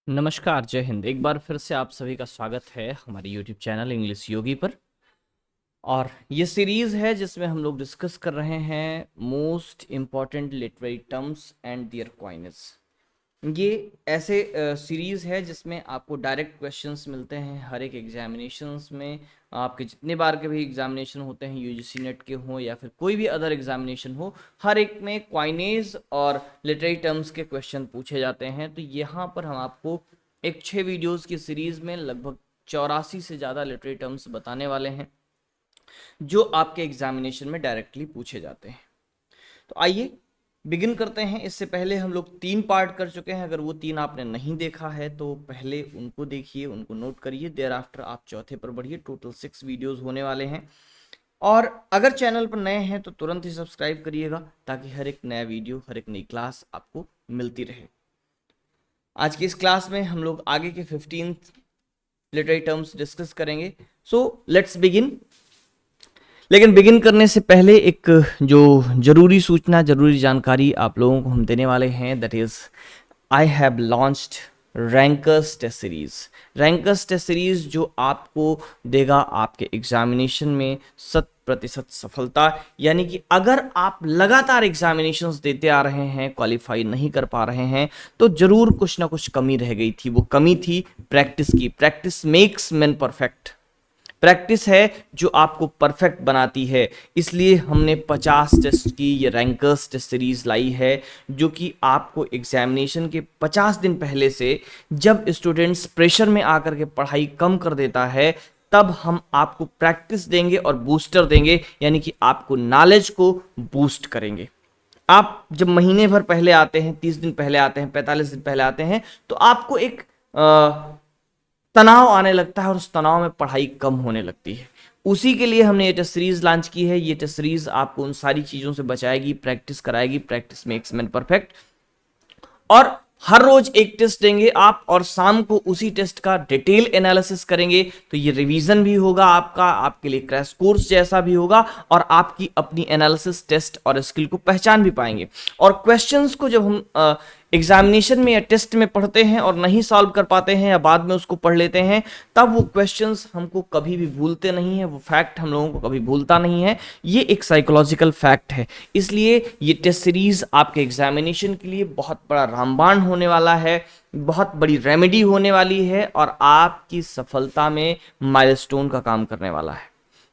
नमस्कार, जय हिंद। एक बार फिर से आप सभी का स्वागत है हमारे YouTube चैनल इंग्लिश योगी पर। और ये सीरीज़ है जिसमें हम लोग डिस्कस कर रहे हैं most important literary terms and their coinage. ये ऐसे सीरीज़ है जिसमें आपको डायरेक्ट क्वेश्चंस मिलते हैं हर एक एग्जामिनेशंस में। आपके जितने बार के भी एग्जामिनेशन होते हैं, यूजीसी नेट के हों या फिर कोई भी अदर एग्जामिनेशन हो, हर एक में क्वाइनेज और लिटरेरी टर्म्स के क्वेश्चन पूछे जाते हैं। तो यहाँ पर हम आपको एक 6 वीडियोस की सीरीज़ में लगभग 84 से ज़्यादा लिटरेरी टर्म्स बताने वाले हैं जो आपके एग्जामिनेशन में डायरेक्टली पूछे जाते हैं। तो आइए बिगिन करते हैं। इससे पहले हम लोग 3 पार्ट कर चुके हैं। अगर वो 3 आपने नहीं देखा है तो पहले उनको देखिए, उनको नोट करिए, देयर आफ्टर आप चौथे पर बढ़िए। टोटल 6 वीडियोस होने वाले हैं। और अगर चैनल पर नए हैं तो तुरंत ही सब्सक्राइब करिएगा ताकि हर एक नया वीडियो, हर एक नई क्लास आपको मिलती रहे। आज की इस क्लास में हम लोग आगे के 15 लिटरेरी टर्म्स डिस्कस करेंगे। So let's begin. लेकिन बिगिन करने से पहले एक जो जरूरी सूचना, जरूरी जानकारी आप लोगों को हम देने वाले हैं, that is I have launched rankers test series. Rankers test series जो आपको देगा आपके एग्जामिनेशन में 100% सफलता। यानी कि अगर आप लगातार एग्जामिनेशंस देते आ रहे हैं, क्वालिफाई नहीं कर पा रहे हैं, तो जरूर कुछ ना कुछ कमी रह गई थी। वो कमी थी प्रैक्टिस की। Practice makes man perfect. Practice है जो आपको परफेक्ट बनाती है। इसलिए हमने 50 टेस्ट की ये रैंकर्स टेस्ट सीरीज लाई है, जो कि आपको एग्जामिनेशन के 50 दिन पहले से, जब स्टूडेंट्स प्रेशर में आकर के पढ़ाई कम कर देता है, तब हम आपको प्रैक्टिस देंगे और बूस्टर देंगे। यानी कि आपको नॉलेज को बूस्ट करेंगे। आप जब महीने भर पहले आते हैं, 30 दिन पहले आते हैं, 45 दिन पहले आते हैं, तो आपको एक तनाव आने लगता है और उस तनाव में पढ़ाई कम होने लगती है। उसी के लिए हमने ये टेस्ट सीरीज लॉन्च की है। ये टेस्ट सीरीज आपको उन सारी चीजों से बचाएगी, प्रैक्टिस कराएगी। Practice makes man perfect. और हर रोज एक टेस्ट देंगे आप, और शाम को उसी टेस्ट का डिटेल एनालिसिस करेंगे। तो ये रिवीजन भी होगा आपका, आपके लिए क्रैश कोर्स जैसा भी होगा, और आपकी अपनी एनालिसिस, टेस्ट और स्किल को पहचान भी पाएंगे। और क्वेश्चंस को जब हम एग्जामिनेशन में या टेस्ट में पढ़ते हैं और नहीं सॉल्व कर पाते हैं या बाद में उसको पढ़ लेते हैं, तब वो क्वेश्चंस हमको कभी भी भूलते नहीं है। वो फैक्ट हम लोगों को कभी भूलता नहीं है। ये एक साइकोलॉजिकल फैक्ट है। इसलिए ये टेस्ट सीरीज आपके एग्जामिनेशन के लिए बहुत बड़ा रामबाण होने वाला है, बहुत बड़ी रेमेडी होने वाली है, और आपकी सफलता में माइलस्टोन का काम करने वाला है।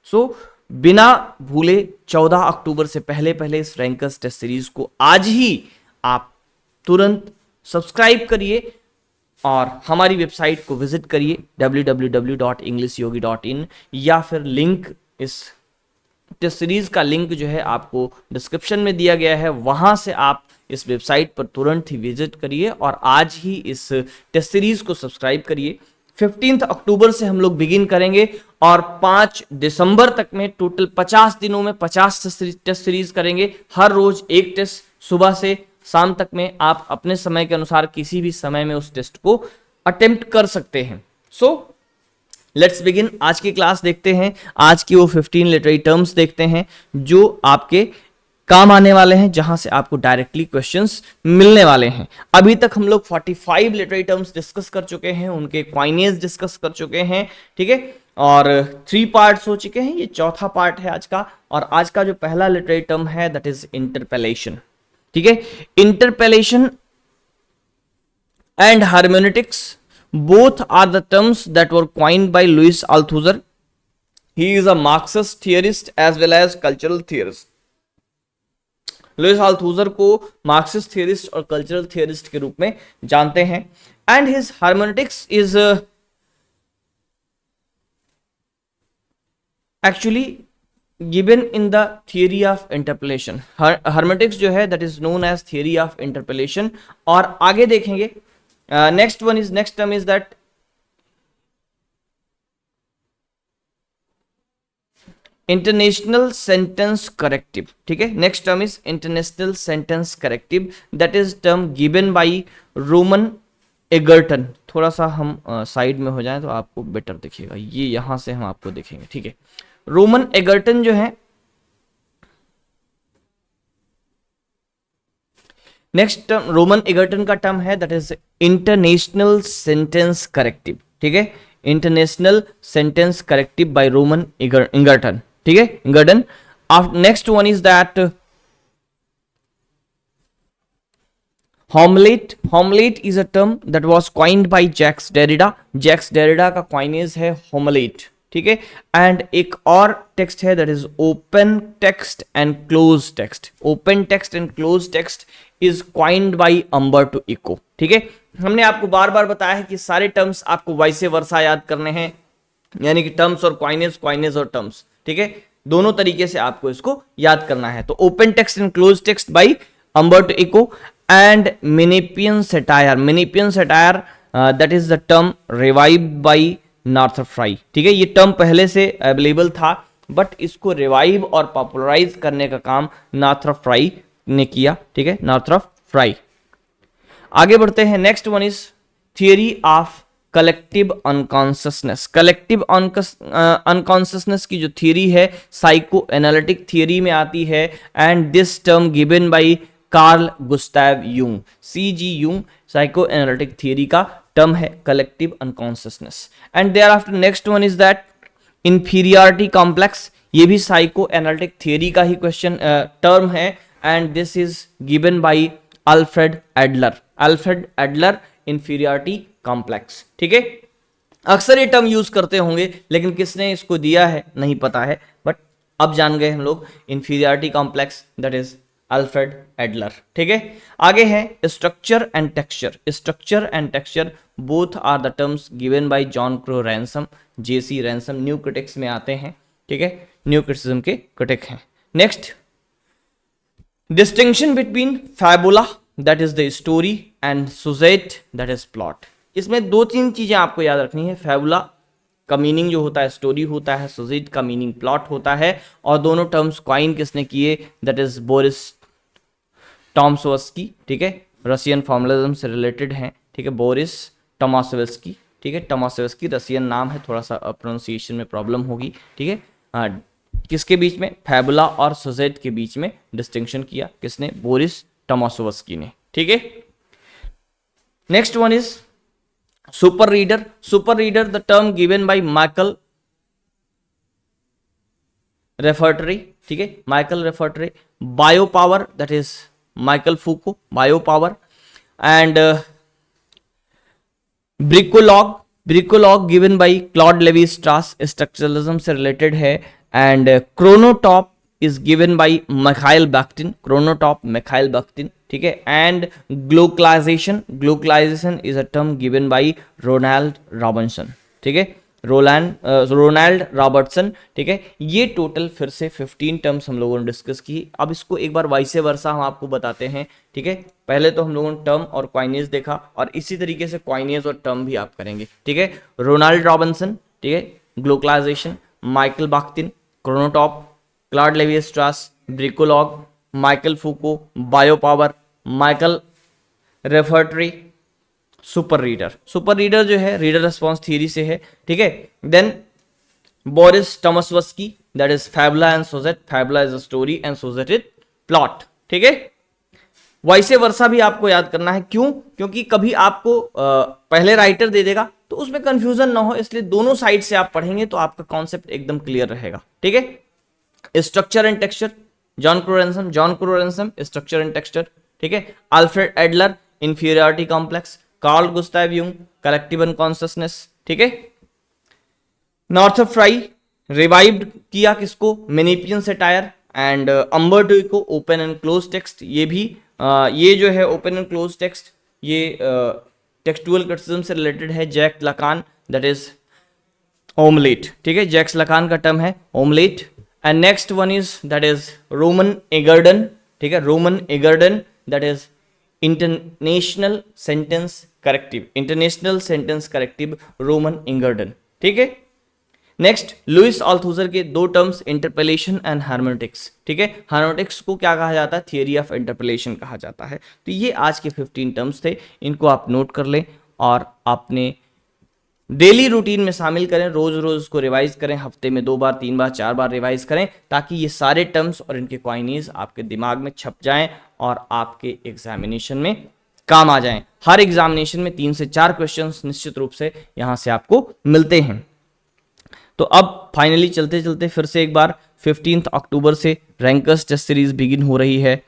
सो बिना भूले 14 अक्टूबर से पहले पहले इस रैंकर्स टेस्ट सीरीज को आज ही आप तुरंत सब्सक्राइब करिए और हमारी वेबसाइट को विजिट करिए www.englishyogi.in, या फिर लिंक, इस टेस्ट सीरीज का लिंक जो है आपको डिस्क्रिप्शन में दिया गया है। वहां से आप इस वेबसाइट पर तुरंत ही विजिट करिए और आज ही इस टेस्ट सीरीज को सब्सक्राइब करिए। 15 अक्टूबर से हम लोग बिगिन करेंगे और 5 दिसंबर तक में टोटल 50 दिनों में 50 टेस्ट सीरीज करेंगे। हर रोज एक टेस्ट, सुबह से शाम तक में आप अपने समय के अनुसार किसी भी समय में उस टेस्ट को अटेम्प्ट कर सकते हैं। So let's begin. आज की क्लास देखते हैं। आज की वो 15 लिटरेरी टर्म्स देखते हैं जो आपके काम आने वाले हैं, जहां से आपको डायरेक्टली क्वेश्चंस मिलने वाले हैं। अभी तक हम लोग 45 लिटरेरी टर्म्स डिस्कस कर चुके हैं, उनके कॉइनेज डिस्कस कर चुके हैं, ठीक है। और 3 पार्ट्स हो चुके हैं, ये चौथा पार्ट है आज का। और आज का जो पहला लिटरेरी टर्म है दैट इज इंटरपेलेशन, ठीक है। इंटरपेलेशन and hermeneutics both are the terms that were coined by Louis Althusser. He is a Marxist theorist as well as cultural theorist. Louis Althusser को मार्क्सिस्ट थियरिस्ट और कल्चरल थियरिस्ट के रूप में जानते हैं। And his hermeneutics is actually given in the theory of interpolation. hermeneutics जो है that is known as theory of interpolation। और आगे देखेंगे next term is that international sentence corrective, ठीक है। Next term is international sentence corrective, that is term given bye Roman Egerton. थोड़ा सा हम साइड में हो जाए तो आपको बेटर दिखेगा, ये यहां से हम आपको देखेंगे, ठीक है। रोमन एगर्टन जो है नेक्स्ट टर्म रोमन एगर्टन का टर्म है that is international sentence corrective, ठीक है, international sentence corrective by Roman Ingarden, ठीक है, Ingarden. Next one is that hommelette. Hommelette is a term that was coined by Jacques Derrida. Jacques Derrida का coinage है hommelette, ठीक है। And एक और टेक्स्ट है that is open text and close text. Open text and close text is coined bye Umberto eco, ठीक है। हमने आपको बार बार बताया है कि सारे टर्म्स आपको वाइसे वर्सा याद करने हैं, यानी कि टर्म्स और क्वाइनेज, क्वाइनेज और टर्म्स, ठीक है, दोनों तरीके से आपको इसको याद करना है। तो open text and close text by Umberto Eco and Menippean satire. Menippean satire that is the term revived by Northrop Frye, ठीक है। ये टर्म पहले से अवेलेबल था बट इसको रिवाइव और पॉपुलराइज करने का काम नॉर्थर फ्राई ने किया, ठीक है, नॉर्थर फ्राई। आगे बढ़ते हैं, next one is theory of collective unconsciousness. Collective unconsciousness की जो थियरी है साइको एनालिटिक थियरी में आती है and this term given by Carl Gustav Jung, CG Jung, psycho analytic theory का टर्म है collective unconsciousness. And thereafter next one is that inferiority complex. ये भी साइको एनालिटिक थियरी का ही question term है and this is given by Alfred Adler. Alfred Adler inferiority complex, ठीक है। अक्सर ये टर्म यूज करते होंगे लेकिन किसने इसको दिया है नहीं पता है, बट अब जान गए हम लोग inferiority complex that is Alfred Adler, ठीक है। आगे है structure and texture. Structure and texture both are the terms given by John Crowe Ransom, JC Ransom, new critics में आते हैं, ठीक है, न्यू क्रिटिसिज्म के क्रिटिक हैं। Next distinction between fabula that is the story and sjuzhet that is plot. इसमें दो तीन चीजें आपको याद रखनी है। फैबुला का मीनिंग जो होता है स्टोरी होता है, सुजेट का मीनिंग प्लॉट होता है, और दोनों टर्म्स कॉइन किसने किए दैट इज बोरिस टॉमसोवस्की, ठीक है, रशियन फॉर्मुलिज्म से रिलेटेड हैं, ठीक है, बोरिस टॉमासोवस्की, ठीक है, टॉमासोवस्की रशियन नाम है, थोड़ा सा प्रोनाउंसिएशन में प्रॉब्लम होगी, ठीक है। हाँ, किसके बीच में, फैबुला और सुजेट के बीच में डिस्टिंक्शन किया किसने, बोरिस टॉमासोवस्की ने, ठीक है। Next one is super reader. Super reader the term given by Michael Riffaterre, ठीक है, Michael Riffaterre. Bio power that is Michael Foucault, bio power. And bricolage, bricolage given by Claude Levi Strauss, structuralism से related है। And chronotope is given by Mikhail Bakhtin, chronotope Mikhail Bakhtin, ठीक है। And glocalization, glocalization is a term given by Ronald Robertson, ठीक है, Ronald Robertson, ठीक है। ये total फिर से 15 टर्म्स हम लोगों ने डिस्कस की। अब इसको एक बार वाइसे वर्सा हम आपको बताते हैं, ठीक है। पहले तो हम लोगों ने टर्म और क्वाइनेज देखा और इसी तरीके से क्वाइनेज और टर्म भी आप करेंगे, ठीक है। रोनाल्ड रॉबर्टसन, ठीक है, glocalization, Michael Bakhtin, chronotope, Claude Levi Strauss, bricolage, Michael Foucault, bio power, Michael Riffaterre, super reader. Super reader जो है रीडर रिस्पॉन्स थियरी से है, ठीक है। Then Boris Tomashevsky that is fabula and sjuzhet, fabula is a story and sjuzhet is plot, ठीक है। वैसे वर्षा भी आपको याद करना है, क्यों, क्योंकि कभी आपको पहले राइटर दे देगा तो उसमें कंफ्यूजन ना हो, इसलिए दोनों साइड से आप पढ़ेंगे तो आपका कॉन्सेप्ट एकदम क्लियर रहेगा, ठीक है। Structure and texture, John Crowe Ransom, John Crowe Ransom, structure and texture, ठीक है। Alfred Adler, inferiority complex, Carl Gustav Jung, collective unconsciousness, ठीक है। नॉर्थर फ्राई रिवाइव्ड किया किसको, Menippean satire. And Umberto Eco, open and close text. ये भी ये जो है ओपन एंड क्लोज टेक्स्ट ये टेक्सटुअल क्रिटिसिज्म से रिलेटेड है। Jacques Lacan that is hommelette, ठीक है, जैक्स लकान का टर्म है hommelette. And next one is that is Roman Ingarden, ठीक है, Roman Ingarden that is international sentence corrective, international sentence corrective Roman Ingarden, ठीक है। नेक्स्ट लुइस ऑल्थुजर के दो टर्म्स इंटरपेलेशन एंड हार्मेटिक्स, ठीक है। हार्मेटिक्स को क्या कहा जाता है, थियरी ऑफ इंटरपेलेशन कहा जाता है। तो ये आज के 15 टर्म्स थे, इनको आप नोट कर लें और आपने डेली रूटीन में शामिल करें, रोज रोज उसको रिवाइज करें, हफ्ते में 2 बार 3 बार 4 बार रिवाइज करें, ताकि ये सारे टर्म्स और इनके कॉइनीज आपके दिमाग में छप जाएं और आपके एग्जामिनेशन में काम आ जाएं। हर एग्जामिनेशन में 3 से 4 क्वेश्चंस निश्चित रूप से यहां से आपको मिलते हैं। तो अब फाइनली चलते चलते फिर से एक बार 15 अक्टूबर से रैंकर्स टेस्ट सीरीज बिगिन हो रही है।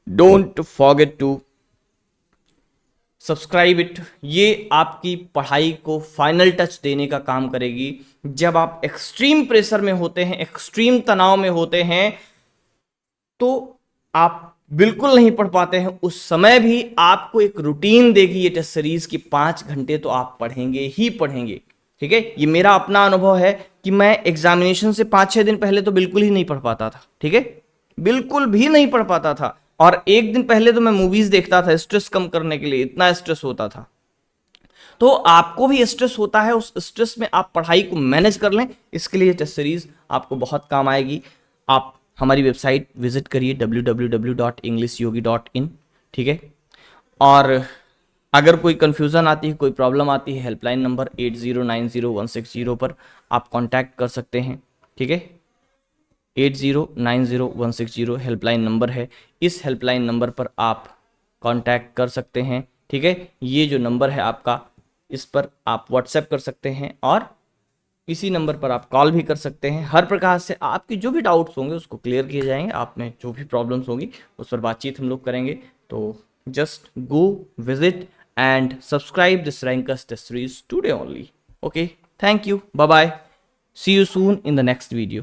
Don't forget to subscribe it. ये आपकी पढ़ाई को फाइनल टच देने का काम करेगी। जब आप एक्सट्रीम प्रेशर में होते हैं, एक्सट्रीम तनाव में होते हैं, तो आप बिल्कुल नहीं पढ़ पाते हैं, उस समय भी आपको एक रूटीन देगी ये टेस्ट सीरीज की 5 घंटे तो आप पढ़ेंगे ही पढ़ेंगे। ठीक है, ये मेरा अपना अनुभव है कि मैं एग्जामिनेशन से 5-6 दिन पहले तो बिल्कुल ही नहीं पढ़ पाता था। ठीक है, बिल्कुल भी नहीं पढ़ पाता था, और एक दिन पहले तो मैं मूवीज देखता था स्ट्रेस कम करने के लिए, इतना स्ट्रेस होता था। तो आपको भी स्ट्रेस होता है, उस स्ट्रेस में आप पढ़ाई को मैनेज कर लें, इसके लिए टेस्ट सीरीज आपको बहुत काम आएगी। आप हमारी वेबसाइट विजिट करिए www.englishyogi.in। ठीक है, और अगर कोई कंफ्यूजन आती है, कोई प्रॉब्लम आती है, हेल्पलाइन नंबर 8090160160 पर आप कांटेक्ट कर सकते हैं। ठीक है, 8090160160 हेल्पलाइन नंबर है। इस हेल्पलाइन नंबर पर आप कांटेक्ट कर सकते हैं। ठीक है, ये जो नंबर है आपका, इस पर आप व्हाट्सएप कर सकते हैं और इसी नंबर पर आप कॉल भी कर सकते हैं। हर प्रकार से आपकी जो भी डाउट्स होंगे उसको क्लियर किए जाएंगे, आप में जो भी प्रॉब्लम्स होंगी उस पर बातचीत हम लोग करेंगे। तो just go visit and subscribe this Rankers Test Series today only. Okay, thank you, bye bye, see you soon in the next video.